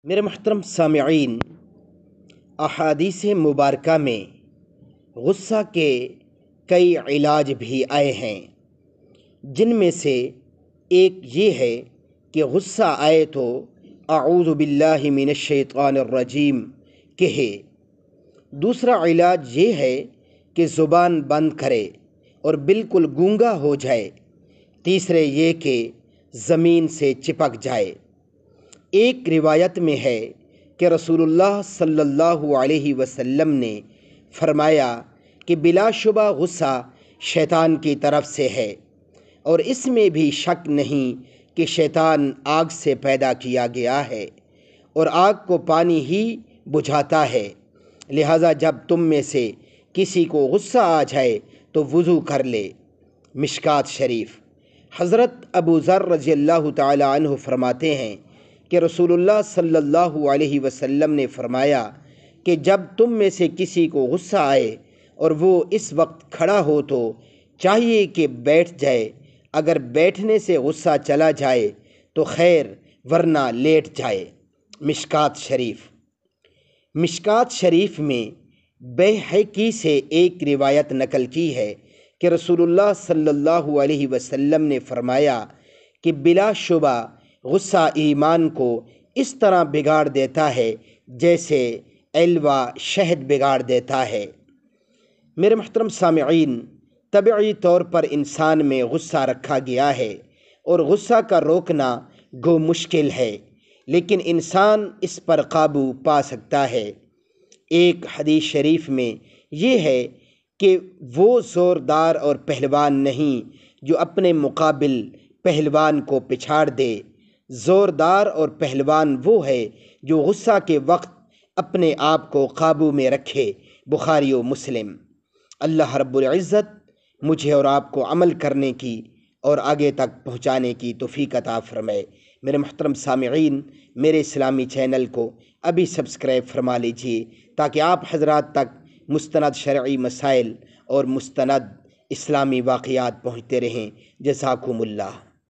میرے محترم سامعین، احادیث مبارکہ میں غصہ کے کئی علاج بھی آئے ہیں، جن میں سے ایک یہ ہے کہ غصہ آئے تو اعوذ باللہ من الشیطان الرجیم کہے۔ دوسرا علاج یہ ہے کہ زبان بند کرے اور بالکل گونگا ہو جائے۔ تیسرے یہ کہ زمین سے چپک جائے۔ ایک روایت میں ہے کہ رسول اللہ صلی اللہ علیہ وسلم نے فرمایا کہ بلا شبہ غصہ شیطان کی طرف سے ہے، اور اس میں بھی شک نہیں کہ شیطان آگ سے پیدا کیا گیا ہے اور آگ کو پانی ہی بجھاتا ہے۔ لہٰذا جب تم میں سے کسی کو غصہ آ جائے تو وضو کر لے۔ مشکوٰۃ شریف۔ حضرت ابو ذر رضی اللہ تعالی عنہ فرماتے ہیں کہ رسول اللہ صلی اللہ علیہ وسلم نے فرمایا کہ جب تم میں سے کسی کو غصہ آئے اور وہ اس وقت کھڑا ہو تو چاہیے کہ بیٹھ جائے۔ اگر بیٹھنے سے غصہ چلا جائے تو خیر، ورنہ لیٹ جائے۔ مشکوٰۃ شریف۔ مشکوٰۃ شریف میں بیہقی سے ایک روایت نقل کی ہے کہ رسول اللہ صلی اللہ علیہ وسلم نے فرمایا کہ بلا شبہ غصہ ایمان کو اس طرح بگاڑ دیتا ہے جیسے علوہ شہد بگاڑ دیتا ہے۔ میرے محترم سامعین، طبعی طور پر انسان میں غصہ رکھا گیا ہے اور غصہ کا روکنا گو مشکل ہے، لیکن انسان اس پر قابو پا سکتا ہے۔ ایک حدیث شریف میں یہ ہے کہ وہ زوردار اور پہلوان نہیں جو اپنے مقابل پہلوان کو پچھاڑ دے، زوردار اور پہلوان وہ ہے جو غصہ کے وقت اپنے آپ کو قابو میں رکھے۔ بخاری و مسلم۔ اللہ رب العزت مجھے اور آپ کو عمل کرنے کی اور آگے تک پہنچانے کی توفیق عطا فرمائے۔ میرے محترم سامعین، میرے اسلامی چینل کو ابھی سبسکرائب فرما لیجئے تاکہ آپ حضرات تک مستند شرعی مسائل اور مستند اسلامی واقعات پہنچتے رہیں۔ جزاکم اللہ۔